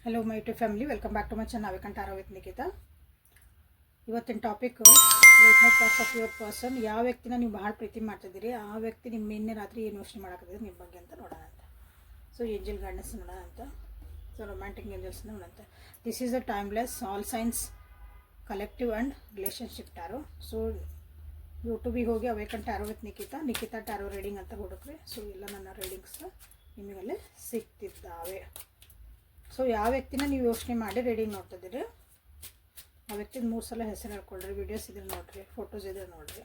Hello my to family, welcome back to my channel awaken tarot with Nikhita. ಇವತ್ತಿನ topic late night thoughts of your person. ಯಾವ ವ್ಯಕ್ತಿನ ನೀವು ಭಾಳ ಪ್ರೀತಿ ಮಾಡ್ತಿದ್ದೀರಿ, ಆ ವ್ಯಕ್ತಿ ನಿಮ್ಮ ನಿನ್ನೆ ರಾತ್ರಿ ಏನು ಯೋಚನೆ ಮಾಡಕತ್ತಿದ್ರು ನಿಮ್ಮ ಬಗ್ಗೆ ಅಂತ ನೋಡೋಣ ಅಂತ. ಸೊ ಏಂಜಲ್ ಗೈಡೆನ್ಸ್ ನೋಡೋಣ ಅಂತ. ಸೊ ರೊಮ್ಯಾಂಟಿಕ್ ಏಂಜಲ್ಸ್ ನೋಡೋಣ ಅಂತ. This is a timeless all signs collective and relationship tarot. So ಯೂಟ್ಯೂಬಿಗೆ ಹೋಗಿ awaken tarot with Nikhita tarot reading ಅಂತ ಹುಡುಕ್ರಿ. ಸೊ ಎಲ್ಲ ನನ್ನ ರೀಡಿಂಗ್ಸ್ ನಿಮಗಲ್ಲೇ ಸಿಗ್ತಿದ್ದಾವೆ. ಸೊ ಯಾವ ವ್ಯಕ್ತಿನ ನೀವು ಯೋಚನೆ ಮಾಡಿ ರೀಡಿಂಗ್ ನೋಡ್ತಿದ್ದೀರಿ, ಆ ವ್ಯಕ್ತಿದ 3 ಸಲ ಹೆಸರು ಹೇಳ್ಕೊಳ್ರಿ. ವಿಡಿಯೋಸ್ ಇದ್ರೆ ನೋಡಿರಿ, ಫೋಟೋಸ್ ಇದ್ರೆ ನೋಡಿರಿ.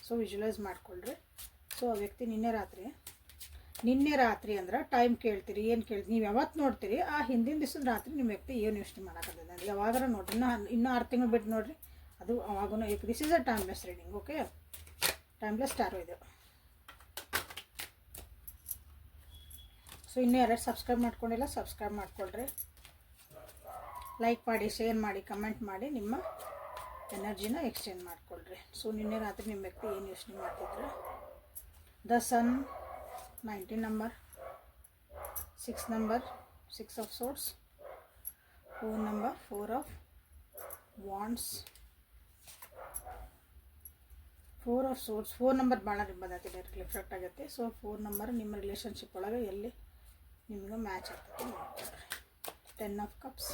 ಸೊ ವಿಜುವಲೈಸ್ ಮಾಡ್ಕೊಳ್ರಿ. ಸೊ ಆ ವ್ಯಕ್ತಿ ನಿನ್ನೆ ರಾತ್ರಿ ಅಂದ್ರೆ ಟೈಮ್ ಕೇಳ್ತೀರಿ, ಏನು ಕೇಳ್ತೀರಿ, ನೀವು ಯಾವತ್ತು ನೋಡ್ತೀರಿ ಆ ಹಿಂದಿನ ದಿವಸದ ರಾತ್ರಿ ನಿಮ್ಮ ವ್ಯಕ್ತಿ ಏನು ಯೋಚನೆ ಮಾಡೋಕ್ಕಂತದೆ ಅಂದರೆ ಯಾವಾಗಾರ ನೋಡಿರಿ. ಇನ್ನೂ 6 ತಿಂಗಳು ಬಿಟ್ಟು ನೋಡಿರಿ, ಅದು ಅವಾಗೂ this is a timeless reading. Okay, timeless tarot ಇದು. ಸೊ ಇನ್ನೂ ಯಾರು ಸಬ್ಸ್ಕ್ರೈಬ್ ಮಾಡ್ಕೊಂಡಿಲ್ಲ, ಸಬ್ಸ್ಕ್ರೈಬ್ ಮಾಡ್ಕೊಳ್ರಿ. ಲೈಕ್ ಮಾಡಿ, ಶೇರ್ ಮಾಡಿ, ಕಮೆಂಟ್ ಮಾಡಿ, ನಿಮ್ಮ ಎನರ್ಜಿನ ಎಕ್ಸ್ಚೇಂಜ್ ಮಾಡ್ಕೊಳ್ರಿ. ಸೊ ನಿನ್ನೆ ರಾತ್ರಿ ನಿಮ್ಮ ವ್ಯಕ್ತಿ ಏನು ಯೋಚನೆ ಮಾಡ್ತಿದ್ರು. The sun 19 number, 6 number, 6 of swords, 4 number, 4 of wands, 4 of swords. 4 number ಭಾಳ ಬಂದೈತಿ, ರಿಫ್ಲೆಕ್ಟ್ ಆಗುತ್ತೆ. ಸೊ 4 ನಂಬರ್ ನಿಮ್ಮ ರಿಲೇಷನ್ಶಿಪ್ ಒಳಗೆ ಎಲ್ಲಿ ನಿಮಗೆ ಮ್ಯಾಚ್ ಆಗ್ತದೆ ನೋಡ್ಕೊಳ್ರಿ. 10 of cups,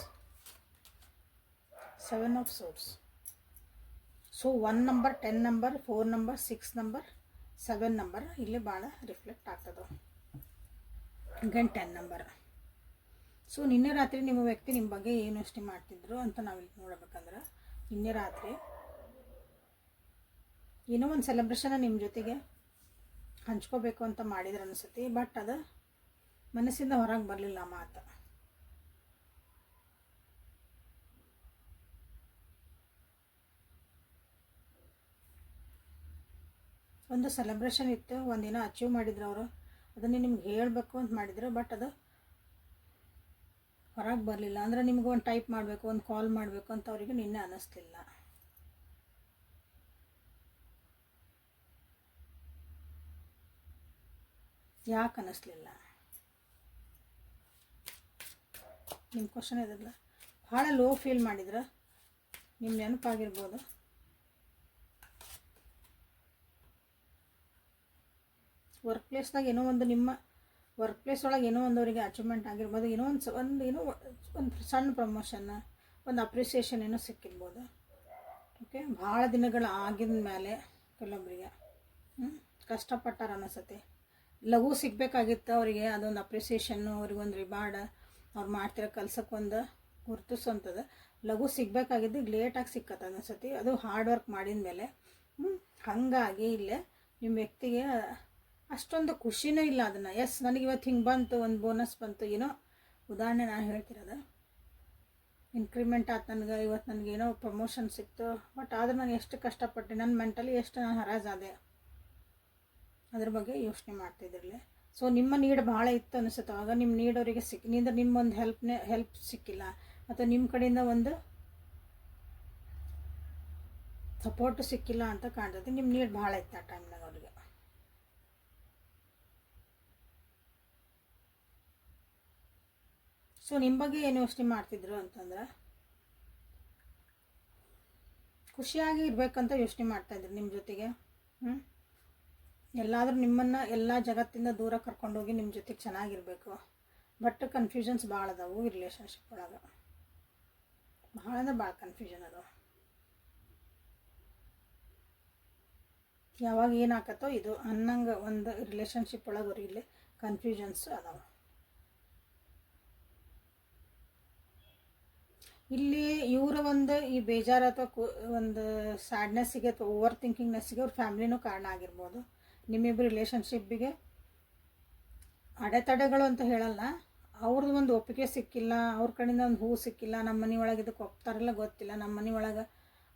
7 of swords. So 1 number, 10 number, 4 number, 6 number, 7 number ಇಲ್ಲಿ ಭಾಳ ರಿಫ್ಲೆಕ್ಟ್ ಆಗ್ತದೆ. again 10 number. ಸೊ ನಿನ್ನೆ ರಾತ್ರಿ ನಿಮ್ಮ ವ್ಯಕ್ತಿ ನಿಮ್ಮ ಬಗ್ಗೆ ಏನು ಯೋಚನೆ ಮಾಡ್ತಿದ್ರು ಅಂತ ನಾವಿಲ್ಲಿ ನೋಡಬೇಕಂದ್ರೆ, ನಿನ್ನೆ ರಾತ್ರಿ ಏನೋ ಒಂದು ಸೆಲೆಬ್ರೇಷನ್ನ ನಿಮ್ಮ ಜೊತೆಗೆ ಹಂಚ್ಕೋಬೇಕು ಅಂತ ಮಾಡಿದ್ರೆ ಅನಿಸುತ್ತೆ. ಬಟ್ ಅದು ಮನಸ್ಸಿಂದ ಹೊರಗೆ ಬರಲಿಲ್ಲ ಮಾತು. ಒಂದು ಸೆಲೆಬ್ರೇಷನ್ ಇತ್ತು, ಒಂದಿನ ಅಚೀವ್ ಮಾಡಿದ್ರು ಅವರು, ಅದನ್ನೇ ನಿಮ್ಗೆ ಹೇಳಬೇಕು ಅಂತ ಮಾಡಿದ್ರು. ಬಟ್ ಅದು ಹೊರಗೆ ಬರಲಿಲ್ಲ. ಅಂದರೆ ನಿಮ್ಗೆ ಒಂದು ಟೈಪ್ ಮಾಡಬೇಕು, ಒಂದು ಕಾಲ್ ಮಾಡಬೇಕು ಅಂತ ಅವರಿಗೆ ನಿನ್ನೆ ಅನ್ನಿಸ್ಲಿಲ್ಲ. ಯಾಕೆ ಅನ್ನಿಸ್ಲಿಲ್ಲ? ನಿಮ್ಮ ಕ್ವಶನ್ ಇದಲ್ಲ. ಭಾಳ ಲೋ ಫೀಲ್ ಮಾಡಿದ್ರೆ ನಿಮ್ಮ ನೆನಪಾಗಿರ್ಬೋದು. ವರ್ಕ್ ಪ್ಲೇಸ್ದಾಗ ಏನೋ ಒಂದು, ನಿಮ್ಮ ವರ್ಕ್ ಪ್ಲೇಸ್ ಒಳಗೆ ಏನೋ ಒಂದು ಅವರಿಗೆ ಅಚೀವ್ಮೆಂಟ್ ಆಗಿರ್ಬೋದು. ಏನೋ ಒಂದು ಸಣ್ಣ ಪ್ರಮೋಷನ್ನ, ಒಂದು ಅಪ್ರಿಸಿಯೇಷನ್ ಏನೋ ಸಿಕ್ಕಿರ್ಬೋದು. ಓಕೆ, ಭಾಳ ದಿನಗಳು ಆಗಿದ ಮೇಲೆ ಕೆಲವೊಬ್ಬರಿಗೆ ಕಷ್ಟಪಟ್ಟಾರ ಅನಿಸುತ್ತೆ. ಲಘು ಸಿಗಬೇಕಾಗಿತ್ತು ಅವರಿಗೆ ಅದೊಂದು ಅಪ್ರಿಸಿಯೇಷನ್ನು, ಅವ್ರಿಗೊಂದು ರಿವಾರ್ಡ್, ಅವ್ರು ಮಾಡ್ತಿರೋ ಕೆಲಸಕ್ಕೊಂದು ಗುರುತಿಸೋಂಥದ್ದು ಲಘು ಸಿಗಬೇಕಾಗಿದ್ದು ಲೇಟಾಗಿ ಸಿಕ್ಕತ್ತೆ ಅನಿಸುತ್ತೆ. ಅದು ಹಾರ್ಡ್ ವರ್ಕ್ ಮಾಡಿದ ಮೇಲೆ. ಹಾಗಾಗಿ ಇಲ್ಲೇ ನಿಮ್ಮ ವ್ಯಕ್ತಿಗೆ ಅಷ್ಟೊಂದು ಖುಷಿನೂ ಇಲ್ಲ ಅದನ್ನು. ಎಸ್, ನನಗೆ ಇವತ್ತು ಹಿಂಗೆ ಬಂತು, ಒಂದು ಬೋನಸ್ ಬಂತು, ಏನೋ ಉದಾಹರಣೆ ನಾನು ಹೇಳ್ತಿರೋದು. ಇನ್ಕ್ರಿಮೆಂಟ್ ಆಯ್ತು ನನಗೆ, ಇವತ್ತು ನನಗೇನೋ ಪ್ರಮೋಷನ್ ಸಿಕ್ತು. ಬಟ್ ಆದ್ರೆ ನಾನು ಎಷ್ಟು ಕಷ್ಟಪಟ್ಟೆ, ನನ್ನ ಮೆಂಟಲಿ ಎಷ್ಟು ನಾನು ಹರಾಜಾದೆ, ಅದ್ರ ಬಗ್ಗೆ ಯೋಚನೆ ಮಾಡ್ತಿದ್ದಿರಲಿ. ಸೊ ನಿಮ್ಮ ನೀಡ್ ಭಾಳ ಇತ್ತು ಅನಿಸುತ್ತೆ. ಆವಾಗ ನಿಮ್ಮ ನೀಡ್ ಅವರಿಗೆ ನಿಮ್ಮೊಂದು ಹೆಲ್ಪ್ ಸಿಕ್ಕಿಲ್ಲ, ಅಥವಾ ನಿಮ್ಮ ಕಡೆಯಿಂದ ಒಂದು ಸಪೋರ್ಟು ಸಿಕ್ಕಿಲ್ಲ ಅಂತ ಕಾಣ್ತದೆ. ನಿಮ್ಮ ನೀಡ್ ಭಾಳ ಇತ್ತು ಆ ಟೈಮ್ನಾಗ ಅವ್ರಿಗೆ. ಸೊ ನಿಮ್ಮ ಬಗ್ಗೆ ಏನು ಯೋಚನೆ ಮಾಡ್ತಿದ್ರು ಅಂತಂದ್ರೆ, ಖುಷಿಯಾಗಿ ಇರಬೇಕಂತ ಯೋಚನೆ ಮಾಡ್ತಾಯಿದ್ರು ನಿಮ್ಮ ಜೊತೆಗೆ. ಎಲ್ಲಾದರೂ ನಿಮ್ಮನ್ನು ಎಲ್ಲ ಜಗತ್ತಿಂದ ದೂರ ಕರ್ಕೊಂಡೋಗಿ ನಿಮ್ಮ ಜೊತೆಗೆ ಚೆನ್ನಾಗಿರಬೇಕು. ಬಟ್ ಕನ್ಫ್ಯೂಷನ್ಸ್ ಭಾಳ ಅದಾವು ಈ ರಿಲೇಷನ್ಶಿಪ್ ಒಳಗೆ. ಭಾಳ ಅಂದ್ರೆ ಭಾಳ ಕನ್ಫ್ಯೂಷನ್ ಅದಾವ. ಯಾವಾಗ ಏನಾಕತ್ತೋ ಇದು ಅನ್ನಂಗೆ ಒಂದು ರಿಲೇಷನ್ಶಿಪ್ ಒಳಗೆ ಅವ್ರಿಗೆ ಇಲ್ಲಿ ಕನ್ಫ್ಯೂಷನ್ಸ್ ಅದಾವ. ಇಲ್ಲಿ ಇವರ ಒಂದು ಈ ಬೇಜಾರು ಅಥವಾ ಒಂದು ಸ್ಯಾಡ್ನೆಸ್ಸಿಗೆ ಅಥವಾ ಓವರ್ ಥಿಂಕಿಂಗ್ನೆಸ್ಸಿಗೆ ಅವ್ರ ಫ್ಯಾಮ್ಲಿನೂ ಕಾರಣ ಆಗಿರ್ಬೋದು. ನಿಮ್ಮಿಬ್ಬರು ರಿಲೇಷನ್ಶಿಪ್ಪಿಗೆ ಅಡೆತಡೆಗಳು ಅಂತ ಹೇಳಲ್ಲ, ಅವ್ರದ್ದು ಒಂದು ಒಪ್ಪಿಗೆ ಸಿಕ್ಕಿಲ್ಲ, ಅವ್ರ ಕಡೆಯಿಂದ ಒಂದು ಹೂ ಸಿಕ್ಕಿಲ್ಲ, ನಮ್ಮ ಮನೆ ಒಳಗೆ ಇದಕ್ಕೆ ಒಪ್ತಾರಲ್ಲ ಗೊತ್ತಿಲ್ಲ, ನಮ್ಮ ಮನೆ ಒಳಗೆ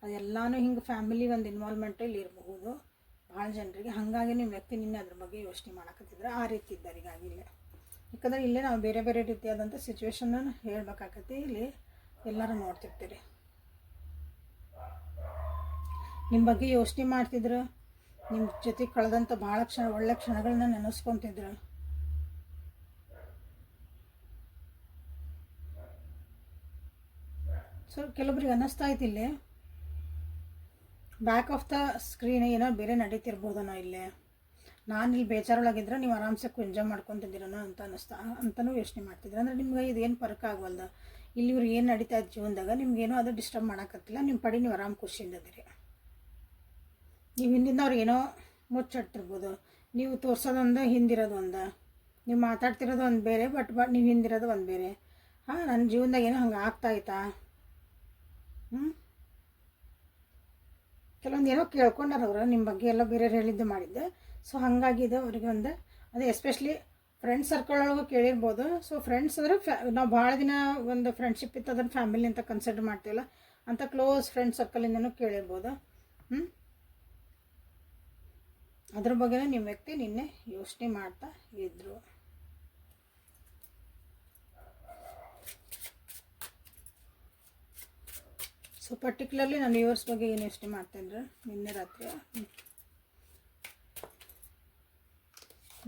ಅದೆಲ್ಲನೂ ಹಿಂಗೆ ಫ್ಯಾಮಿಲಿ ಒಂದು ಇನ್ವಾಲ್ವ್ಮೆಂಟ್ ಇಲ್ಲಿ ಇರಬಹುದು ಭಾಳ ಜನರಿಗೆ. ಹಾಗಾಗಿ ನಿಮ್ಮ ವ್ಯಕ್ತಿ ನಿನ್ನೆ ಅದ್ರ ಬಗ್ಗೆ ಯೋಚನೆ ಮಾಡಕತ್ತಿದ್ರೆ ಆ ರೀತಿ ಇದ್ದಾರೆ. ಹೀಗಾಗಿ ಇಲ್ಲೇ ಯಾಕಂದರೆ ಇಲ್ಲೇ ನಾವು ಬೇರೆ ಬೇರೆ ರೀತಿಯಾದಂಥ ಸಿಚುವೇಶನ್ನ ಹೇಳ್ಬೇಕಾಗತ್ತೆ. ಇಲ್ಲಿ ಎಲ್ಲರೂ ನೋಡ್ತಿರ್ತೀರಿ, ನಿಮ್ಮ ಬಗ್ಗೆ ಯೋಚನೆ ಮಾಡ್ತಿದ್ರು, ನಿಮ್ಮ ಜೊತೆ ಕಳೆದಂಥ ಭಾಳ ಒಳ್ಳೆ ಕ್ಷಣಗಳನ್ನ ನೆನೆಸ್ಕೊತಿದ್ರು. ಸೊ ಕೆಲವೊಬ್ರಿಗೆ ಅನ್ನಿಸ್ತಾ ಐತಿ ಇಲ್ಲಿ ಬ್ಯಾಕ್ ಆಫ್ ದ ಸ್ಕ್ರೀನ್ ಏನೋ ಬೇರೆ ನಡೀತಿರ್ಬೋದನೋ ಇಲ್ಲೇ, ನಾನು ಇಲ್ಲಿ ಬೇಜಾರೊಳಗಿದ್ರೆ ನೀವು ಆರಾಮ್ಸೆ ಎಂಜಾಯ್ ಮಾಡ್ಕೊತಿದ್ದೀರನೋ ಅಂತ ಅಂತಲೂ ಯೋಚನೆ ಮಾಡ್ತಿದ್ರು. ಅಂದರೆ ನಿಮ್ಗೆ ಇದೇನು ಫರ್ಕ್ ಆಗವಲ್ದು, ಇಲ್ಲಿ ಇವ್ರು ಏನು ನಡೀತಾ ಇದ್ದು ಜೀವನದಾಗ ನಿಮ್ಗೇನೋ ಅದು ಡಿಸ್ಟರ್ಬ್ ಮಾಡೋಕ್ಕತ್ತಿಲ್ಲ, ನಿಮ್ಮ ಪಡಿ ನೀವು ಆರಾಮ್ ಖುಷಿಯಿಂದ ಇದೀರಿ. ನೀವು ಹಿಂದಿಂದ ಅವ್ರು ಏನೋ ಮುಚ್ಚಿಡ್ತಿರ್ಬೋದು, ನೀವು ತೋರ್ಸೋದೊಂದು ಹಿಂದಿರೋದು ಒಂದು, ನೀವು ಮಾತಾಡ್ತಿರೋದು ಒಂದು ಬೇರೆ, ಬಟ್ ನೀವು ಹಿಂದಿರೋದು ಒಂದು ಬೇರೆ. ನನ್ನ ಜೀವನದಾಗ ಏನೋ ಹಂಗೆ ಆಗ್ತಾಯಿತ್ತಾ, ಕೆಲವೊಂದು ಏನೋ ಕೇಳ್ಕೊಂಡಾರ ಅವರು ನಿಮ್ಮ ಬಗ್ಗೆ ಎಲ್ಲ ಬೇರೆಯವ್ರು ಹೇಳಿದ್ದು ಮಾಡಿದ್ದೆ. ಸೊ ಹಾಗಾಗಿದೆ ಅವ್ರಿಗೆ ಒಂದು, ಅದೇ ಎಸ್ಪೆಷಲಿ ಫ್ರೆಂಡ್ ಸರ್ಕಲ್ ಒಳಗೂ ಕೇಳಿರ್ಬೋದು. ಸೊ ಫ್ರೆಂಡ್ಸ್ ಅಂದರೆ ನಾವು ಭಾಳ ದಿನ ಒಂದು ಫ್ರೆಂಡ್ಶಿಪ್ ಇತ್ತು, ಅದನ್ನು ಫ್ಯಾಮಿಲಿ ಅಂತ ಕನ್ಸಿಡರ್ ಮಾಡ್ತೀವಲ್ಲ, ಅಂತ ಕ್ಲೋಸ್ ಫ್ರೆಂಡ್ ಸರ್ಕಲಿಂದನೂ ಕೇಳಿರ್ಬೋದು. ಅದ್ರ ಬಗ್ಗೆ ನಿಮ್ಮ ವ್ಯಕ್ತಿ ನಿನ್ನೆ ಯೋಚನೆ ಮಾಡ್ತಾ ಇದ್ರು. ಸೊ ಪರ್ಟಿಕ್ಯುಲರ್ಲಿ ನಾನು ವ್ಯೂವರ್ಸ್ ಬಗ್ಗೆ ಏನು ಯೋಚನೆ ಮಾಡ್ತಾಯಿದ್ರು ನಿನ್ನೆ ರಾತ್ರಿ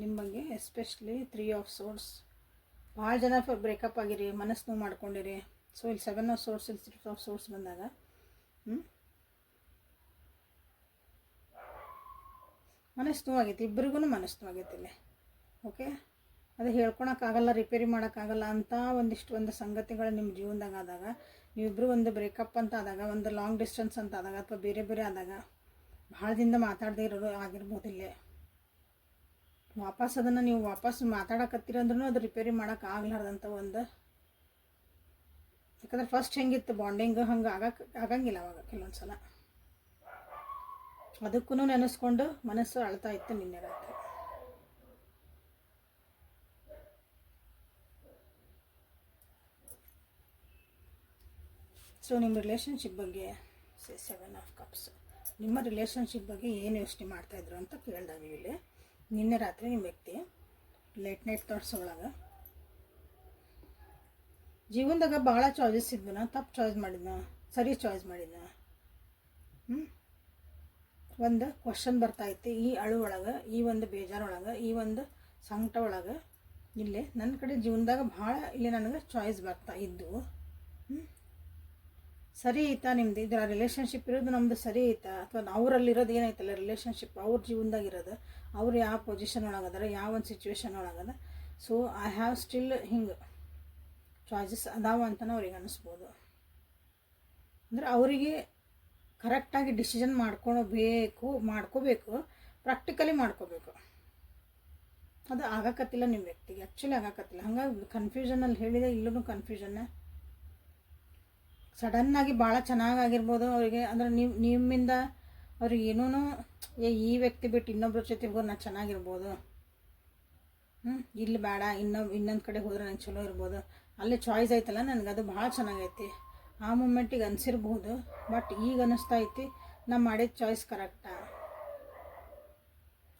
ನಿಮ್ಮ ಬಗ್ಗೆ, ಎಸ್ಪೆಷಲಿ 3 ಆಫ್ ಸೋರ್ಸ್. ಭಾಳ ಜನ ಬ್ರೇಕಪ್ ಆಗಿರಿ, ಮನಸ್ಸು ನೋವು ಮಾಡ್ಕೊಂಡಿರಿ. ಸೊ ಇಲ್ಲಿ 7 ಆಫ್ ಸೋರ್ಸ್, ಇಲ್ಲಿ 6 ಆಫ್ ಸೋರ್ಸ್ ಬಂದಾಗ ಮನಸ್ಸು ನೋವಾಗೈತಿ, ಇಬ್ಬರಿಗೂ ಮನಸ್ಸು ನೋವಾಗೈತಿ ಇಲ್ಲಿ. ಓಕೆ, ಅದು ಹೇಳ್ಕೊಳಕ್ಕಾಗಲ್ಲ, ರಿಪೇರಿ ಮಾಡೋಕ್ಕಾಗಲ್ಲ ಅಂತ ಒಂದು ಸಂಗತಿಗಳು ನಿಮ್ಮ ಜೀವನದಾಗ ಆದಾಗ, ನೀವಿಬ್ಬರು ಒಂದು ಬ್ರೇಕಪ್ ಅಂತ ಆದಾಗ, ಒಂದು ಲಾಂಗ್ ಡಿಸ್ಟೆನ್ಸ್ ಅಂತ ಆದಾಗ, ಅಥವಾ ಬೇರೆ ಬೇರೆ ಆದಾಗ, ಭಾಳ ದಿನದ ಮಾತಾಡದೇ ಇರೋದು ಆಗಿರ್ಬೋದು. ಇಲ್ಲೇ ವಾಪಸ್ ಅದನ್ನು ನೀವು ವಾಪಸ್ ಮಾತಾಡಕತ್ತೀರಂದ್ರೂ ಅದು ರಿಪೇರಿ ಮಾಡೋಕ್ಕಾಗ್ಲಾರ್ದಂಥ ಒಂದು, ಯಾಕಂದ್ರೆ ಫಸ್ಟ್ ಹೆಂಗಿತ್ತು ಬಾಂಡಿಂಗ್ ಹಂಗೆ ಆಗಂಗಿಲ್ಲ ಅವಾಗ ಕೆಲವೊಂದು ಸಲ. ಅದಕ್ಕೂ ನೆನೆಸ್ಕೊಂಡು ಮನಸ್ಸು ಅಳ್ತಾ ಇತ್ತು ನಿನ್ನೆ ರಾತ್ರಿ. ಸೊ ನಿಮ್ಮ ರಿಲೇಷನ್ಶಿಪ್ ಬಗ್ಗೆ 7 ಆಫ್ ಕಪ್ಸ್, ನಿಮ್ಮ ರಿಲೇಷನ್ಶಿಪ್ ಬಗ್ಗೆ ಏನು ಯೋಚನೆ ಮಾಡ್ತಾಯಿದ್ರು ಅಂತ ಕೇಳಿದಾಗ ನೀವು ಇಲ್ಲಿ ನಿನ್ನೆ ರಾತ್ರಿ ನಿಮ್ಮ ವ್ಯಕ್ತಿ ಲೇಟ್ ನೈಟ್ ಥಾಟ್ಸ್ ಒಳಗೆ ಜೀವನದಾಗ ಭಾಳ ಚಾಯ್ಸಸ್ ಇದ್ವನ, ತಪ್ಪು ಚಾಯ್ಸ್ ಮಾಡಿದ್ನ, ಸರಿ ಚಾಯ್ಸ್ ಮಾಡಿದ್ನ, ಒಂದು ಕ್ವಶನ್ ಬರ್ತಾಯಿತ್ತು ಈ ಅಳು ಒಳಗೆ, ಈ ಒಂದು ಬೇಜಾರೊಳಗೆ, ಈ ಒಂದು ಸಂಕಟ ಒಳಗೆ. ಇಲ್ಲಿ ನನ್ನ ಕಡೆ ಜೀವನದಾಗ ಭಾಳ ಇಲ್ಲಿ ನನಗೆ ಚಾಯ್ಸ್ ಬರ್ತಾ ಇದ್ದು. ಸರಿ ಐತಾ ನಿಮ್ದು ಇದರ ರಿಲೇಷನ್ಶಿಪ್ ಇರೋದು ನಮ್ಮದು ಸರಿ ಐತಾ, ಅಥವಾ ಅವರಲ್ಲಿರೋದು ಏನೈತಲ್ಲ ರಿಲೇಷನ್ಶಿಪ್, ಅವ್ರ ಜೀವನದಾಗ ಇರೋದು, ಅವ್ರು ಯಾವ ಪೊಸಿಷನ್ ಒಳಗದಾರ, ಯಾವ ಒಂದು ಸಿಚುವೇಶನ್ ಒಳಗದ. ಸೊ ಐ ಹ್ಯಾವ್ ಸ್ಟಿಲ್ ಹಿಂಗೆ ಚಾಯ್ಸಸ್ ಅದಾವ ಅಂತಲೂ ಅವ್ರಿಗೆ ಅನ್ನಿಸ್ಬೋದು. ಅಂದರೆ ಅವರಿಗೆ ಕರೆಕ್ಟಾಗಿ ಡಿಸಿಷನ್ ಮಾಡ್ಕೋಬೇಕು, ಪ್ರಾಕ್ಟಿಕಲಿ ಮಾಡ್ಕೋಬೇಕು. ಅದು ಆಗಕತ್ತಿಲ್ಲ ನಿಮ್ಮ ವ್ಯಕ್ತಿಗೆ, ಆ್ಯಕ್ಚುಲಿ ಆಗಕತ್ತಿಲ್ಲ. ಹಂಗಾಗಿ ಕನ್ಫ್ಯೂಷನಲ್ಲಿ ಹೇಳಿದೆ, ಇಲ್ಲೂ ಕನ್ಫ್ಯೂಷನ್ನೇ. ಸಡನ್ನಾಗಿ ಭಾಳ ಚೆನ್ನಾಗಿರ್ಬೋದು ಅವರಿಗೆ, ಅಂದರೆ ನಿಮ್ಮಿಂದ ಅವ್ರಿಗೆ ಏನೂ ಈ ವ್ಯಕ್ತಿ ಬಿಟ್ಟು ಇನ್ನೊಬ್ಬರ ಜೊತೆ ಹೋದ್ರೆ ನಾನು ಚೆನ್ನಾಗಿರ್ಬೋದು, ಇಲ್ಲಿ ಬೇಡ ಇನ್ನೊಂದು ಕಡೆ ಹೋದ್ರೆ ನಂಗೆ ಚಲೋ ಇರ್ಬೋದು, ಅಲ್ಲಿ ಚಾಯ್ಸ್ ಐತಲ್ಲ ನನಗೆ ಅದು ಭಾಳ ಚೆನ್ನಾಗೈತಿ, ಆ ಮೂಮೆಂಟಿಗೆ ಅನಿಸಿರ್ಬೋದು. ಬಟ್ ಈಗ ಅನ್ನಿಸ್ತಾ ಐತಿ ನಾ ಮಾಡಿದ ಚಾಯ್ಸ್ ಕರೆಕ್ಟಾ.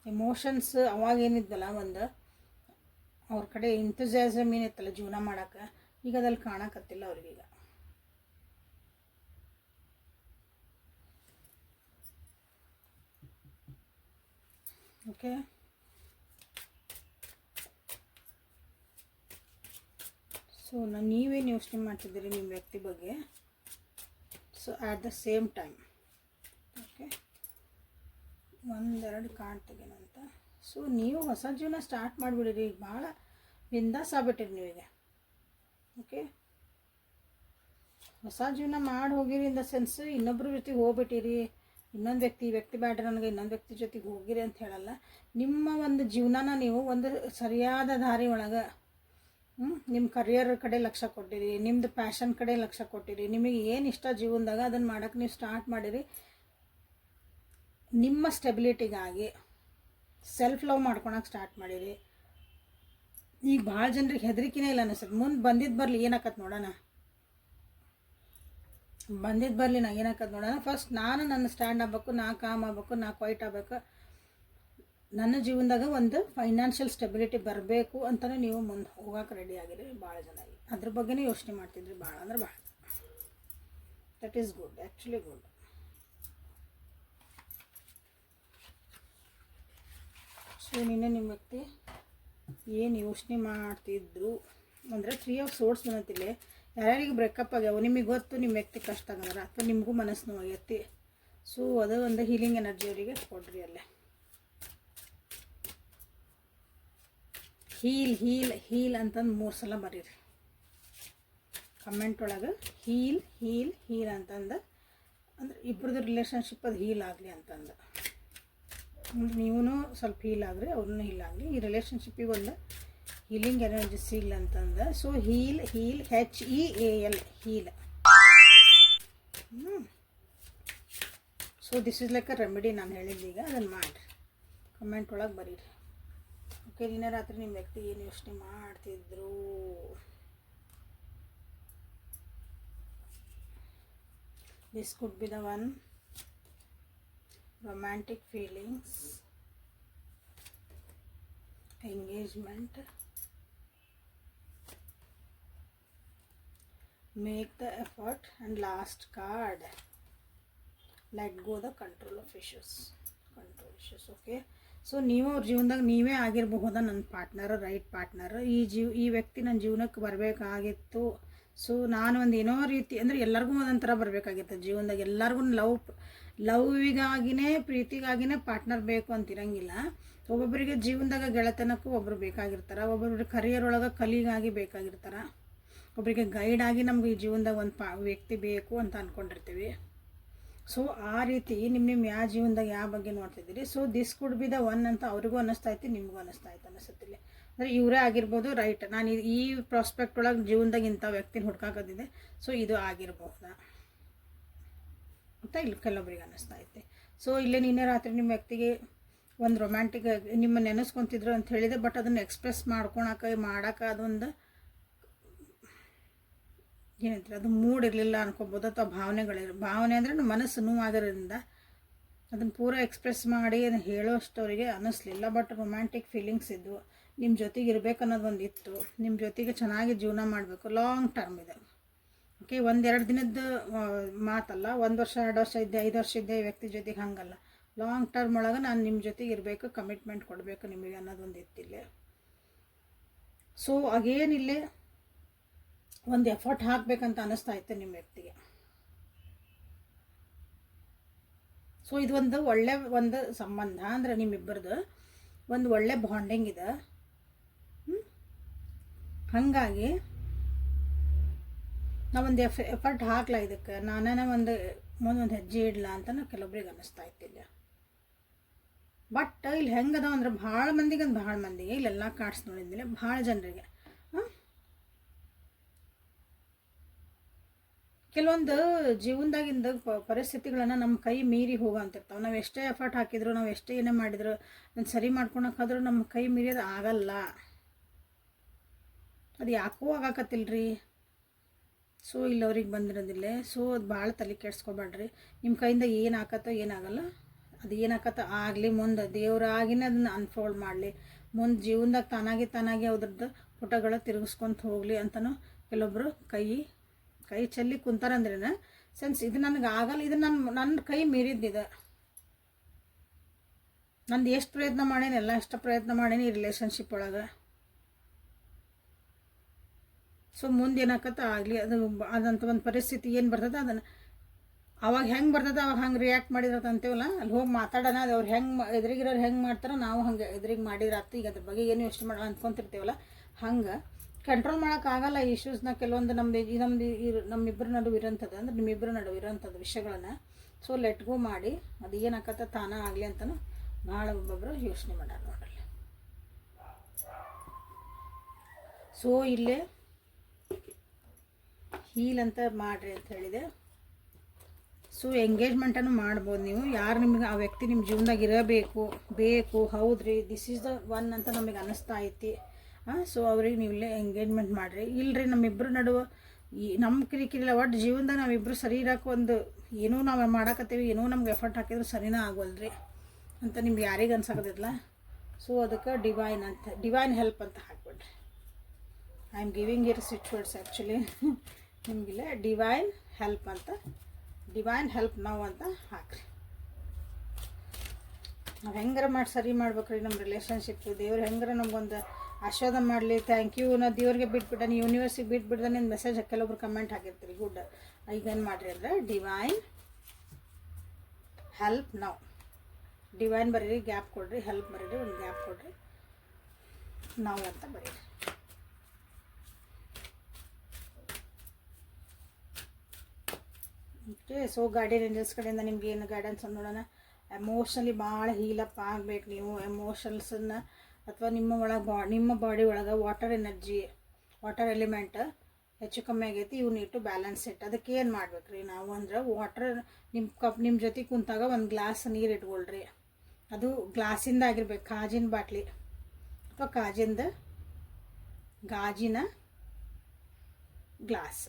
ಎಮೋಷನ್ಸ್ ಅವಾಗೇನಿದ್ವಲ್ಲ ಒಂದು ಅವ್ರ ಕಡೆ ಎಂಥೂಸಿಯಾಸಮ್ ಏನಿತ್ತಲ್ಲ ಜೀವನ ಮಾಡೋಕ್ಕೆ, ಈಗ ಅದಲ್ಲಿ ಕಾಣಕತ್ತಿಲ್ಲ ಅವ್ರಿಗೀಗ. ಓಕೆ, ಸೊ ನೀವೇನು ಯೋಚನೆ ಮಾಡ್ತಿದ್ದೀರಿ ನಿಮ್ಮ ವ್ಯಕ್ತಿ ಬಗ್ಗೆ. So at the same time okay, 1-2 card ತೆಗೇನಂತ. ಸೊ ನೀವು ಹೊಸ ಜೀವನ ಸ್ಟಾರ್ಟ್ ಮಾಡಿಬಿಡಿರಿ, ಈಗ ಭಾಳ ಬಿಂದಾಸ್ ಆಗ್ಬಿಟ್ಟಿರಿ ನೀವೀಗ. ಓಕೆ, ಹೊಸ ಜೀವನ ಮಾಡಿ ಹೋಗಿರಿ ಇನ್ ದ ಸೆನ್ಸ್ ಇನ್ನೊಬ್ಬರ ಜೊತೆಗೆ ಹೋಗ್ಬಿಟ್ಟಿರಿ. ಇನ್ನೊಂದು ವ್ಯಕ್ತಿ ಬ್ಯಾಡ್ರಿ ನನಗೆ, ಇನ್ನೊಂದು ವ್ಯಕ್ತಿ ಜೊತೆಗೆ ಹೋಗಿರಿ ಅಂತ ಹೇಳಲ್ಲ. ನಿಮ್ಮ ಒಂದು ಜೀವನನ ನೀವು ಒಂದು ಸರಿಯಾದ ದಾರಿ ಒಳಗೆ ನಿಮ್ಮ ಕರಿಯರ್ ಕಡೆ ಲಕ್ಷ್ಯ ಕೊಟ್ಟಿರಿ, ನಿಮ್ಮದು ಪ್ಯಾಷನ್ ಕಡೆ ಲಕ್ಷ್ಯ ಕೊಟ್ಟಿರಿ, ನಿಮಗೆ ಏನು ಇಷ್ಟ ಜೀವನದಾಗ ಅದನ್ನು ಮಾಡೋಕ್ಕೆ ನೀವು ಸ್ಟಾರ್ಟ್ ಮಾಡಿರಿ. ನಿಮ್ಮ ಸ್ಟೆಬಿಲಿಟಿಗಾಗಿ ಸೆಲ್ಫ್ ಲವ್ ಮಾಡ್ಕೊಳಕ್ಕೆ ಸ್ಟಾರ್ಟ್ ಮಾಡಿರಿ. ಈಗ ಭಾಳ ಜನರಿಗೆ ಹೆದರಿಕೆನೇ ಇಲ್ಲ ಅನಿಸ್ತದೆ, ಮುಂದೆ ಬಂದಿದ್ದು ಬರಲಿ ಏನಾಕತ್ತೆ ನೋಡೋಣ, ಬಂದಿದ್ದು ಬರಲಿ ನಾ ಏನಾಕತ್ತೆ ನೋಡೋಣ. ಫಸ್ಟ್ ನಾನು ನನ್ನ ಸ್ಟ್ಯಾಂಡ್ ಆಗಬೇಕು, ನಾ ಕಾಮ್ ಆಗಬೇಕು, ನಾ ಕ್ವೈಟ್ ಆಗಬೇಕು, ನನ್ನ ಜೀವನದಾಗ ಒಂದು ಫೈನಾನ್ಷಿಯಲ್ ಸ್ಟೆಬಿಲಿಟಿ ಬರಬೇಕು ಅಂತಲೇ ನೀವು ಮುಂದೆ ಹೋಗೋಕೆ ರೆಡಿ ಆಗಿರಿ. ಭಾಳ ಜನ ಅದ್ರ ಬಗ್ಗೆನೇ ಯೋಚನೆ ಮಾಡ್ತಿದ್ರಿ, ಭಾಳ ಅಂದ್ರೆ ಭಾಳ. That is good, actually good. So ನಿನ್ನೆ ನಿಮ್ಮ ವ್ಯಕ್ತಿ ಏನು ಯೋಚನೆ ಮಾಡ್ತಿದ್ರು ಅಂದರೆ 3 ಆಫ್ ಸೋರ್ಸ್ ಬಂದಿಲ್ಲ. ಯಾರ್ಯಾರಿಗೆ ಬ್ರೇಕಪ್ ಆಗ್ಯಾವ ನಿಮಗೆ ಗೊತ್ತು ನಿಮ್ಮ ವ್ಯಕ್ತಿ ಕಷ್ಟ ಆಗಂದ್ರೆ ಅಥವಾ ನಿಮಗೂ ಮನಸ್ಸು ನೋವಾಗೈತಿ. ಸೊ ಅದು ಒಂದು ಹೀಲಿಂಗ್ ಎನರ್ಜಿ ಅವರಿಗೆ ಕೊಡ್ರಿ. ಅಲ್ಲೇ ಹೀಲ್ ಹೀಲ್ ಹೀಲ್ ಅಂತಂದು 3 ಸಲ ಬರೀರಿ ಕಮೆಂಟ್ ಒಳಗೆ. ಹೀಲ್ ಹೀಲ್ ಹೀಲ್ ಅಂತಂದು ಅಂದ್ರೆ ಇಬ್ಬರದ್ದು ರಿಲೇಷನ್ಶಿಪ್ ಅದು ಹೀಲ್ ಆಗಲಿ ಅಂತಂದು. ನೀವೂ ಸ್ವಲ್ಪ ಹೀಲ್ ಆಗ್ರಿ, ಅವ್ರನ್ನೂ ಹೀಲ್ ಆಗಲಿ, ಈ ರಿಲೇಷನ್ಶಿಪ್ಪಿಗೆ ಒಂದು ಹೀಲಿಂಗ್ ಎನರ್ಜಿ ಸಿಗ್ಲಿ ಅಂತಂದು. So heal heal HEAL heal. So this is like a remedy. ನಾನು ಹೇಳಿದ್ದೀಗ ಅದನ್ನು ಮಾಡಿರಿ, ಕಮೆಂಟ್ ಒಳಗೆ ಬರೀರಿ. ಓಕೆ, ನಿನ್ನೆ ರಾತ್ರಿ ನಿಮ್ಮ ವ್ಯಕ್ತಿ ಏನು ಯೋಚನೆ ಮಾಡ್ತಿದ್ರು? This could be the one. Romantic feelings, engagement, make the effort, and last card, let go the control of issues. Okay, so ನೀವು ಅವ್ರ ಜೀವನದಾಗ ನೀವೇ ಆಗಿರಬಹುದಾ ನನ್ನ ಪಾರ್ಟ್ನರ್, ರೈಟ್ ಪಾರ್ಟ್ನರ್. ಈ ವ್ಯಕ್ತಿ ನನ್ನ ಜೀವನಕ್ಕೆ ಬರಬೇಕಾಗಿತ್ತು. ಸೊ ನಾನು ಒಂದು ಏನೋ ರೀತಿ ಅಂದರೆ ಎಲ್ಲರಿಗೂ ಒಂದೊಂಥರ ಬರಬೇಕಾಗಿತ್ತು ಜೀವನದಾಗ. ಎಲ್ಲರಿಗೂ ಲವ್ವಿಗಾಗಿನೇ ಪ್ರೀತಿಗಾಗಿನೇ ಪಾರ್ಟ್ನರ್ ಬೇಕು ಅಂತಿರಂಗಿಲ್ಲ. ಒಬ್ಬೊಬ್ಬರಿಗೆ ಜೀವನದಾಗ ಗೆಳೆತನಕ್ಕೂ ಒಬ್ಬರು ಬೇಕಾಗಿರ್ತಾರೆ, ಒಬ್ಬೊಬ್ಬರಿಗೆ ಕರಿಯರ್ ಒಳಗೆ ಕಲಿಗಾಗಿ ಬೇಕಾಗಿರ್ತಾರೆ, ಒಬ್ಬರಿಗೆ ಗೈಡ್ ಆಗಿ ನಮ್ಗೆ ಈ ಜೀವನದಾಗ ಒಂದು ವ್ಯಕ್ತಿ ಬೇಕು ಅಂತ ಅಂದ್ಕೊಂಡಿರ್ತೀವಿ. ಸೊ ಆ ರೀತಿ ನಿಮ್ಮ ಯಾವ ಜೀವನದಾಗ ಯಾವ ಬಗ್ಗೆ ನೋಡ್ತಿದ್ದೀರಿ? So this could be the one ಅಂತ ಅವ್ರಿಗೂ ಅನ್ನಿಸ್ತೈತಿ, ನಿಮಗೂ ಅನ್ನಿಸ್ತೈತೆ ಅನಿಸುತ್ತಿಲ್ಲ. ಅಂದರೆ ಇವರೇ ಆಗಿರ್ಬೋದು, ರೈಟ್. ನಾನು ಈ ಪ್ರಾಸ್ಪೆಕ್ಟ್ ಒಳಗೆ ಜೀವನದಾಗ ಇಂಥ ವ್ಯಕ್ತಿನ ಹುಡ್ಕಾಕತ್ತಿದ್ದೆ, ಸೊ ಇದು ಆಗಿರ್ಬೋದಾ ಅಂತ ಇಲ್ಲಿ ಕೆಲವೊಬ್ರಿಗೆ ಅನ್ನಿಸ್ತಾ ಐತೆ. ಸೊ ಇಲ್ಲೇ ನಿನ್ನೆ ರಾತ್ರಿ ನಿಮ್ಮ ವ್ಯಕ್ತಿಗೆ ಒಂದು ರೊಮ್ಯಾಂಟಿಕ್ ನಿಮ್ಮ ನೆನೆಸ್ಕೊತಿದ್ರು ಅಂತ ಹೇಳಿದೆ, ಬಟ್ ಅದನ್ನು ಎಕ್ಸ್ಪ್ರೆಸ್ ಮಾಡೋಕೆ ಅದೊಂದು ಏನಂತಾರೆ, ಅದು ಮೂಡ್ ಇರಲಿಲ್ಲ ಅನ್ಕೋಬೋದು, ಅಥವಾ ಭಾವನೆ ಅಂದರೆ ನಮ್ಮ ಮನಸ್ಸು ನೋವಾಗಿರೋದ್ರಿಂದ ಅದನ್ನು ಪೂರ ಎಕ್ಸ್ಪ್ರೆಸ್ ಮಾಡಿ ಅದನ್ನು ಹೇಳೋಷ್ಟವರಿಗೆ ಅನ್ನಿಸ್ಲಿಲ್ಲ. ಬಟ್ ರೊಮ್ಯಾಂಟಿಕ್ ಫೀಲಿಂಗ್ಸ್ ಇದ್ವು, ನಿಮ್ಮ ಜೊತೆಗೆ ಇರಬೇಕು ಅನ್ನೋದೊಂದು ಇತ್ತು, ನಿಮ್ಮ ಜೊತೆಗೆ ಚೆನ್ನಾಗಿ ಜೀವನ ಮಾಡಬೇಕು, ಲಾಂಗ್ ಟರ್ಮ್ ಇದೆ. ಓಕೆ, 1-2 ದಿನದ ಮಾತಲ್ಲ, 1 ವರ್ಷ 2 ವರ್ಷ ಇದ್ದೆ, 5 ವರ್ಷ ಇದ್ದೆ ಈ ವ್ಯಕ್ತಿ ಜೊತೆಗೆ, ಹಂಗಲ್ಲ. ಲಾಂಗ್ ಟರ್ಮ್ ಒಳಗೆ ನಾನು ನಿಮ್ಮ ಜೊತೆಗೆ ಇರಬೇಕು, ಕಮಿಟ್ಮೆಂಟ್ ಕೊಡಬೇಕು ನಿಮಗೆ ಅನ್ನೋದೊಂದು ಇತ್ತಿಲ್ಲೇ. ಸೊ ಅಗೇನಿಲ್ಲೇ ಒಂದು ಎಫರ್ಟ್ ಹಾಕಬೇಕಂತ ಅನ್ನಿಸ್ತಾ ಇತ್ತು ನಿಮ್ಮ ವ್ಯಕ್ತಿಗೆ. ಸೊ ಇದು ಒಳ್ಳೆ ಒಂದು ಸಂಬಂಧ ಅಂದರೆ ನಿಮ್ಮಿಬ್ಬರದು ಒಂದು ಒಳ್ಳೆ ಬಾಂಡಿಂಗ್ ಇದೆ. ಹಾಗಾಗಿ ನಾವೊಂದು ಎಫರ್ಟ್ ಹಾಕ್ಲಾ ಇದಕ್ಕೆ, ನಾನೇ ಮುಂದೊಂದು ಹೆಜ್ಜೆ ಇಡಲ ಅಂತ ಕೆಲವೊಬ್ರಿಗೆ ಅನ್ನಿಸ್ತಾ ಇತ್ತಿಲ್ಲ. ಬಟ್ ಇಲ್ಲಿ ಹೆಂಗದ ಅಂದ್ರೆ ಭಾಳ ಮಂದಿಗೆ ಇಲ್ಲೆಲ್ಲ ಕಾರ್ಡ್ಸ್ ನೋಡಿದ್ಮೇಲೆ ಭಾಳ ಜನರಿಗೆ ಕೆಲವೊಂದು ಜೀವನದಾಗಿಂದ ಪರಿಸ್ಥಿತಿಗಳನ್ನು ನಮ್ಮ ಕೈ ಮೀರಿ ಹೋಗಂತಿರ್ತಾವೆ. ನಾವು ಎಷ್ಟೇ ಎಫರ್ಟ್ ಹಾಕಿದ್ರು, ನಾವು ಎಷ್ಟೇ ಏನೇ ಮಾಡಿದ್ರು, ಅದನ್ನು ಸರಿ ಮಾಡ್ಕೊಳಕ್ಕಾದ್ರೂ ನಮ್ಮ ಕೈ ಮೀರಿಯೋದು ಆಗಲ್ಲ. ಅದು ಯಾಕೋ ಆಗಾಕತ್ತಿಲ್ರಿ. ಸೊ ಇಲ್ಲಿ ಅವ್ರಿಗೆ ಬಂದಿರೋದಿಲ್ಲ. ಸೊ ಅದು ಭಾಳ ತಲೆ ಕೆಡ್ಸ್ಕೊಬೇಡ್ರಿ. ನಿಮ್ಮ ಕೈಯಿಂದ ಏನು ಆಕತ್ತೋ ಏನಾಗಲ್ಲ, ಅದು ಏನಾಕತ್ತೋ ಆಗಲಿ, ಮುಂದೆ ದೇವರಾಗಿನೇ ಅದನ್ನು ಅನ್ಫೋಲ್ಡ್ ಮಾಡಲಿ, ಮುಂದೆ ಜೀವನದಾಗ ತಾನಾಗಿ ಅದ್ರದ್ದು ಪುಟಗಳು ತಿರುಗಿಸ್ಕೊಂತ ಹೋಗಲಿ ಅಂತನೂ ಕೆಲವೊಬ್ಬರು ಕೈ ಚೆಲ್ಲಿ ಕುಂತಾರಂದ್ರೇನ ಸೆನ್ಸ್ ಇದು ನನಗೆ ಆಗಲ್ಲ, ಇದು ನನ್ನ ಕೈ ಮೀರಿದ್ದಿದೆ, ನಂದು ಎಷ್ಟು ಪ್ರಯತ್ನ ಮಾಡೇನಿ, ಎಷ್ಟು ಪ್ರಯತ್ನ ಮಾಡೇನಿ ಈ ರಿಲೇಷನ್ಶಿಪ್ ಒಳಗೆ. ಸೊ ಮುಂದೆ ಏನಾಕತ್ತ ಆಗಲಿ, ಅದಂತ ಒಂದು ಪರಿಸ್ಥಿತಿ ಏನು ಬರ್ತದೆ ಅದನ್ನು ಅವಾಗ ಹೆಂಗೆ ಬರ್ತದೆ ಅವಾಗ ಹಂಗೆ ರಿಯಾಕ್ಟ್ ಮಾಡಿದ್ರತ ಅಂತೀವಲ್ಲ, ಅಲ್ಲಿ ಹೋಗಿ ಮಾತಾಡೋಣ. ಅದು ಅವ್ರು ಎದುರಿಗಿರೋರು ಹೆಂಗೆ ಮಾಡ್ತಾರೋ ನಾವು ಹಂಗೆ ಎದುರಿಗೆ ಮಾಡಿದ್ರಾತು. ಈಗ ಅದ್ರ ಬಗ್ಗೆ ಏನು ಯೋಚನೆ ಮಾಡೋ ಅಂದ್ಕೊತಿರ್ತೀವಲ್ಲ, ಹಂಗೆ ಕಂಟ್ರೋಲ್ ಮಾಡೋಕ್ಕಾಗಲ್ಲ ಈ ಇಶ್ಯೂಸ್ನ. ಕೆಲವೊಂದು ನಮ್ಮಿಬ್ಬರ ನಡುವೆ ಇರೋಂಥದ್ದು, ಅಂದ್ರೆ ನಿಮ್ಮಿಬ್ಬರ ನಡುವೆ ಇರೋಂಥದ್ದು ವಿಷಯಗಳನ್ನು. ಸೊ ಲೆಟ್ ಗೋ ಮಾಡಿ, ಅದು ಏನಾಕತ್ತ ತಾನ ಆಗಲಿ ಅಂತಲೂ ಭಾಳ ಒಬ್ಬೊಬ್ಬರು ಯೋಚನೆ ಮಾಡ್ಯಾರ ನೋಡ್ರಿ. ಸೊ ಇಲ್ಲೇ ಹೀಲ್ ಅಂತ ಮಾಡಿರಿ ಅಂತ ಹೇಳಿದೆ. ಸೊ ಎಂಗೇಜ್ಮೆಂಟನ್ನು ಮಾಡ್ಬೋದು ನೀವು. ಯಾರು ನಿಮಗೆ ಆ ವ್ಯಕ್ತಿ ನಿಮ್ಮ ಜೀವನದಾಗ ಬೇಕು ಹೌದ್ರಿ, ದಿಸ್ ಈಸ್ ದ ಒನ್ ಅಂತ ನಮಗೆ ಅನ್ನಿಸ್ತಾ ಐತಿ. ಸೊ ಅವ್ರಿಗೆ ನೀವು ಇಲ್ಲೇ ಎಂಗೇಜ್ಮೆಂಟ್ ಮಾಡಿರಿ. ಇಲ್ಲರಿ ನಮ್ಮಿಬ್ಬರ ನಡುವೆ ನಮ್ಮ ಕಿರಿಕಿರಿಲ್ಲ, ಒಟ್ಟು ಜೀವನದಾಗ ನಾವಿಬ್ಬರು ಸರಿ ಇರೋಕೆ ಒಂದು ಏನೋ ನಾವು ಮಾಡಾಕತ್ತೀವಿ, ಏನೋ ನಮ್ಗೆ ಎಫರ್ಟ್ ಹಾಕಿದ್ರು ಸರಿನಾ ಆಗೋಲ್ರಿ ಅಂತ ನಿಮ್ಗೆ ಯಾರಿಗೆ ಅನ್ಸೋದಿಲ್ಲ. ಸೊ ಅದಕ್ಕೆ ಡಿವೈನ್ ಹೆಲ್ಪ್ ಅಂತ ಹಾಕ್ಬಿಡ್ರಿ. ಐ ಆಮ್ ಗಿವಿಂಗ್ ಇರ್ ಸಿಚುವೇಟ್ಸ್ ಆ್ಯಕ್ಚುಲಿ ನಿಮಗಿಲ್ಲ ಡಿವೈನ್ ಹೆಲ್ಪ್ ನಾವು ಅಂತ ಹಾಕ್ರಿ. ನಾವು ಹೆಂಗಾರ ಮಾಡಿ ಸರಿ ಮಾಡ್ಬೇಕ್ರಿ ನಮ್ಮ ರಿಲೇಷನ್ಶಿಪ್. ದೇವ್ರು ಹೆಂಗಾರ ನಮ್ಗೊಂದು ಆಶೀರ್ವಾದ ಮಾಡಲಿ. Thank you. ನಾ ದೇವ್ರಿಗೆ ಬಿಟ್ಬಿಟ್ಟೆ, ಯೂನಿವರ್ಸಿಗೆ ಬಿಟ್ಬಿಡ್ದೆ ನಿನ್ನ ಮೆಸೇಜ್ ಕೆಲವೊಬ್ರು ಕಮೆಂಟ್ ಹಾಕಿರ್ತೀರಿ. ಗುಡ್. ಈಗೇನು ಮಾಡಿರಿ ಅಂದರೆ ಡಿವೈನ್ ಹೆಲ್ಪ್ ನಾವು, ಡಿವೈನ್ ಬರೀರಿ, ಗ್ಯಾಪ್ ಕೊಡ್ರಿ, ಹೆಲ್ಪ್ ಬರೀರಿ, ಒಂದು ಗ್ಯಾಪ್ ಕೊಡ್ರಿ, ನಾವು ಅಂತ ಬರೀರಿ. ಓಕೆ. ಸೊ ಗಾರ್ಡಿಯನ್ ಏಂಜಲ್ಸ್ ಕಡೆಯಿಂದ ನಿಮ್ಗೆ ಏನು ಗೈಡೆನ್ಸ್ ಅಂತ ನೋಡೋಣ. ಎಮೋಷ್ನಲಿ ಭಾಳ ಹೀಲಪ್ ಆಗಬೇಕು ನೀವು. ಎಮೋಷನ್ಸನ್ನು ಅಥವಾ ನಿಮ್ಮ ಬಾಡಿ ಒಳಗೆ ವಾಟರ್ ಎನರ್ಜಿ, ವಾಟರ್ ಎಲಿಮೆಂಟ್ ಹೆಚ್ಚು ಕಮ್ಮಿ ಆಗೈತಿ. You need to balance it. ಅದಕ್ಕೆ ಏನು ಮಾಡ್ಬೇಕು ರೀ ನಾವು ಅಂದ್ರೆ, ವಾಟರ್ ನಿಮ್ಮ ಜೊತೆ ಕುಂತಾಗ ಒಂದು ಗ್ಲಾಸ್ ನೀರು ಇಟ್ಕೊಳ್ರಿ. ಅದು ಗ್ಲಾಸಿಂದ ಆಗಿರ್ಬೇಕು, ಕಾಜಿನ ಬಾಟ್ಲಿ ಅಥವಾ ಗಾಜಿನ ಗ್ಲಾಸ್.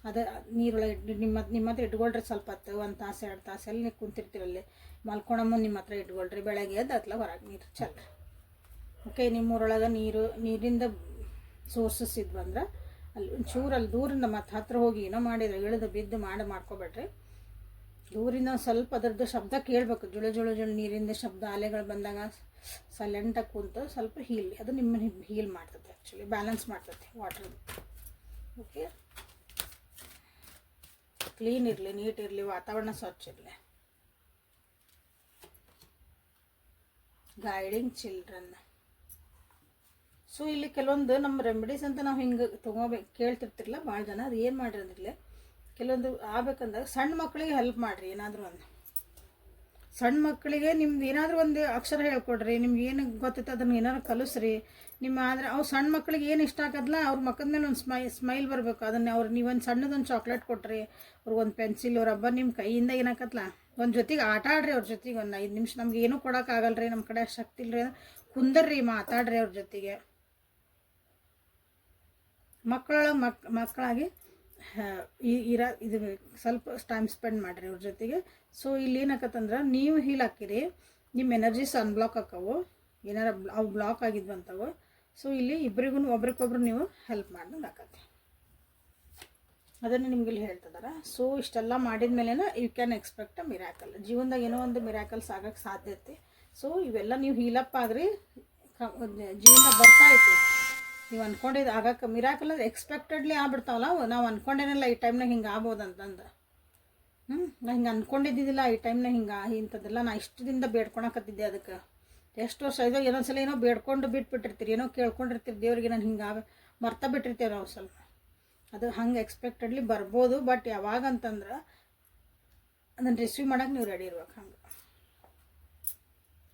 ಅದು ನೀರೊಳಗೆ ನಿಮ್ಮ ಹತ್ರ ಇಟ್ಕೊಳ್ರಿ. ಸ್ವಲ್ಪ ಹೊತ್ತು 1 ತಾಸು 2 ತಾಸು ಎಲ್ಲಿ ನೀವು ಕುಂತಿರ್ತೀರಲ್ಲಿ ಮಲ್ಕೊಳಮ್ಮ ನಿಮ್ಮ ಹತ್ರ ಇಟ್ಕೊಳ್ರಿ. ಬೆಳಗ್ಗೆ ಎದ್ದು ಅತ್ಲ ಹೊರಗೆ ನೀರು ಚೆಲ್ರಿ. ಓಕೆ. ನಿಮ್ಮೂರೊಳಗೆ ನೀರಿಂದ ಸೋರ್ಸಸ್ ಇದ್ವು ಅಂದ್ರೆ ಅಲ್ಲಿ ಒಂಚೂರು ಅಲ್ಲಿ ದೂರಿಂದ ಮತ್ತೆ ಹತ್ರ ಹೋಗಿ ಏನೋ ಮಾಡಿದ್ರೆ ಇಳಿದು ಬಿದ್ದು ಮಾಡ್ಕೊಬೇಡ್ರಿ. ದೂರಿಂದ ಸ್ವಲ್ಪ ಅದರದ್ದು ಶಬ್ದ ಕೇಳಬೇಕು. ಜುಳು ಜುಳು ಜುಳು ನೀರಿಂದ ಶಬ್ದ, ಅಲೆಗಳು ಬಂದಾಗ ಸೈಲೆಂಟಾಗಿ ಕುಂತು ಸ್ವಲ್ಪ ಅದು ನಿಮ್ಮ ಹೀಲ್ ಮಾಡ್ತದೆ. ಆ್ಯಕ್ಚುಲಿ ಬ್ಯಾಲೆನ್ಸ್ ಮಾಡ್ತದೆ ವಾಟರ್. ಓಕೆ. ಕ್ಲೀನ್ ಇರಲಿ, ನೀಟ್ ಇರಲಿ, ವಾತಾವರಣ ಸ್ವಚ್ಛ ಇರಲಿ. Guiding children. ಸೊ ಇಲ್ಲಿ ಕೆಲವೊಂದು ನಮ್ಮ ರೆಮಿಡೀಸ್ ಅಂತ ನಾವು ಹಿಂಗೆ ಕೇಳ್ತಿರ್ತಿರಲ್ಲ ಭಾಳ ಜನ, ಅದು ಏನು ಮಾಡಿರೋದಿಲ್ಲ. ಕೆಲವೊಂದು ಆಗ್ಬೇಕಂದಾಗ ಸಣ್ಣ ಮಕ್ಕಳಿಗೆ ಹೆಲ್ಪ್ ಮಾಡಿರಿ. ಏನಾದರೂ ಒಂದು ಸಣ್ಣ ಮಕ್ಕಳಿಗೆ ನಿಮ್ದು ಏನಾದರೂ ಒಂದು ಅಕ್ಷರ ಹೇಳ್ಕೊಡ್ರಿ. ನಿಮ್ಗೆ ಏನು ಗೊತ್ತೈತೆ ಅದನ್ನು ಏನಾದ್ರು ಕಲಿಸ್ರಿ. ಆದರೆ ಅವು ಸಣ್ಣ ಮಕ್ಕಳಿಗೆ ಏನು ಇಷ್ಟ ಆಗದಲ್ಲ ಅವ್ರ ಮಕ್ಕದ ಮೇಲೆ ಒಂದು ಸ್ಮೈಲ್ ಬರಬೇಕು. ಅದನ್ನು ನೀವೊಂದು ಸಣ್ಣದೊಂದು ಚಾಕ್ಲೇಟ್ ಕೊಟ್ರಿ, ಅವ್ರಿಗೊಂದು ಪೆನ್ಸಿಲ್, ರಬ್ಬರ್ ನಿಮ್ಮ ಕೈಯಿಂದ ಏನಾಕತ್ಲ ಒಂದು ಜೊತೆಗೆ ಆಟ ಆಡ್ರಿ. ಅವ್ರ ಜೊತೆಗೆ ಒಂದು 5 ನಿಮಿಷ. ನಮ್ಗೆ ಏನೂ ಕೊಡೋಕ್ಕಾಗಲ್ರಿ, ನಮ್ಮ ಕಡೆ ಶಕ್ತಿ ಇಲ್ಲರಿ, ಕುಂದರ್ರಿ, ಮಾತಾಡ್ರಿ ಅವ್ರ ಜೊತೆಗೆ. ಮಕ್ಕಳಾಗಿ ಇದು ಸ್ವಲ್ಪ ಟೈಮ್ ಸ್ಪೆಂಡ್ ಮಾಡಿರಿ ಅವ್ರ ಜೊತೆಗೆ. ಸೊ ಇಲ್ಲಿ ಏನಾಕತ್ತಂದ್ರೆ ನೀವು ಹೀಲ್ ಹಾಕಿರಿ, ನಿಮ್ಮ ಎನರ್ಜೀಸ್ ಅನ್ಬ್ಲಾಕ್ ಆಕ್ಕವು, ಏನಾರ ಅವು ಬ್ಲಾಕ್ ಆಗಿದ್ವಂತವು. ಸೊ ಇಲ್ಲಿ ಇಬ್ಬರಿಗೂ ಒಬ್ರಿಗೊಬ್ರು ನೀವು ಹೆಲ್ಪ್ ಮಾಡ್ದಂಗೆ ಆಕತ್ತೆ. ಅದನ್ನು ನಿಮ್ಗೆ ಇಲ್ಲಿ ಹೇಳ್ತಿದಾರೆ. ಸೊ ಇಷ್ಟೆಲ್ಲ ಮಾಡಿದ ಮೇಲೆ you can expect a miracle. ಜೀವನದಾಗ ಏನೋ ಒಂದು ಮಿರಾಕಲ್ಸ್ ಆಗೋಕ್ಕೆ ಸಾಧ್ಯತೆ. ಸೊ ಇವೆಲ್ಲ ನೀವು ಹೀಲಪ್ ಆಗ್ರಿ, ಜೀವನದಾಗ ಬರ್ತಾ ಐತಿ. ನೀವು ಅಂದ್ಕೊಂಡಿದ್ದು ಆಗಕ್ಕೆ ಮಿರಾಕಲ್ ಅಂದ್ರೆ ಎಕ್ಸ್ಪೆಕ್ಟೆಡ್ಲಿ ಆಗ್ಬಿಡ್ತಾವಲ್ಲ. ನಾವು ಅಂದ್ಕೊಂಡೇನಲ್ಲ ಈ ಟೈಮ್ನಾಗ ಹಿಂಗೆ ಆಗ್ಬೋದಂತಂದು. ನಾ ಹಿಂಗೆ ಅಂದ್ಕೊಂಡಿದ್ದಿದ್ದಿಲ್ಲ ಈ ಟೈಮ್ನಾಗ ಹಿಂಗೆ ಇಂಥದ್ದೆಲ್ಲ ನಾ ಇಷ್ಟದಿಂದ ಬೇಡ್ಕೊಳಕತ್ತಿದ್ದೆ. ಅದಕ್ಕೆ ಎಷ್ಟು ವರ್ಷ ಇದೋ ಏನೊಂದ್ಸಲ ಏನೋ ಬೇಡ್ಕೊಂಡು ಬಿಟ್ಬಿಟ್ಟಿರ್ತೀರಿ, ಏನೋ ಕೇಳ್ಕೊಂಡಿರ್ತೀರಿ ದೇವ್ರಿಗೆ. ನಾನು ಹಿಂಗೆ ಮರ್ತಾ ಬಿಟ್ಟಿರ್ತೇವೆ ನಾವು ಸ್ವಲ್ಪ. ಅದು ಹಂಗೆ ಎಕ್ಸ್ಪೆಕ್ಟೆಡ್ಲಿ ಬರ್ಬೋದು. ಬಟ್ ಯಾವಾಗಂತಂದ್ರೆ ಅದನ್ನು ರಿಸೀವ್ ಮಾಡೋಕೆ ನೀವು ರೆಡಿ ಇರ್ಬೇಕು ಹಂಗೆ.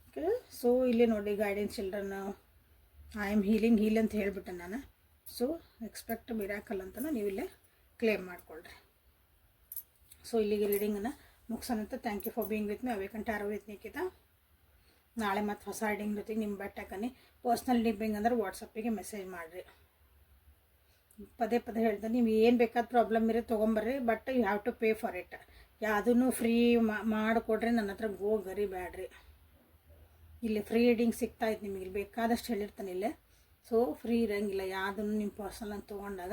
ಓಕೆ. ಸೊ ಇಲ್ಲಿ ನೋಡಿ guidance children, I am heal ಅಂತ ಹೇಳಿಬಿಟ್ಟೆ ನಾನು. ಸೊ ಎಕ್ಸ್ಪೆಕ್ಟ್ ಮಿರಾಕಲ್ ಅಂತಲೂ ನೀವು ಇಲ್ಲೇ ಕ್ಲೇಮ್ ಮಾಡಿಕೊಳ್ಳ್ರಿ. ಸೊ ಇಲ್ಲಿಗೆ ರೀಡಿಂಗನ್ನು ಮುಗಿಸೋಣಂತ. Thank you for being with me. Awaken tarot with Nikhita. ನಾಳೆ ಮತ್ತು ಹೊಸ ರೀಡಿಂಗ್ ಜೊತೆಗೆ ನಿಮ್ಮ ಬೆಟ್ಟಾಕನಿ. ಪರ್ಸ್ನಲ್ ಡಿಪ್ಪಿಂಗ್ ಅಂದ್ರೆ ವಾಟ್ಸಪ್ಪಿಗೆ ಮೆಸೇಜ್ ಮಾಡಿರಿ. ಪದೇ ಹೇಳ್ದೆ, ನೀವು ಏನು ಬೇಕಾದ ಪ್ರಾಬ್ಲಮ್ ಇರೋ ತೊಗೊಂಬರ್ರಿ, but you have to pay for it. ಯಾವುದೂ ಫ್ರೀ ಮಾಡಿಕೊಡ್ರಿ ನನ್ನ ಹತ್ರ ಗರಿ ಬೇಡ್ರಿ. ಇಲ್ಲಿ ಫ್ರೀ ರೀಡಿಂಗ್ ಸಿಗ್ತಾಯಿತ್ತು ನಿಮಗೆ, ಇಲ್ಲಿ ಬೇಕಾದಷ್ಟು ಹೇಳಿರ್ತಾನೆ ಇಲ್ಲೇ. ಸೊ ಫ್ರೀ ಇರೋಂಗಿಲ್ಲ ಯಾವುದನ್ನು ನಿಮ್ಮ ಪರ್ಸನಲ್ ಅಂತ ತೊಗೊಂಡಾಗ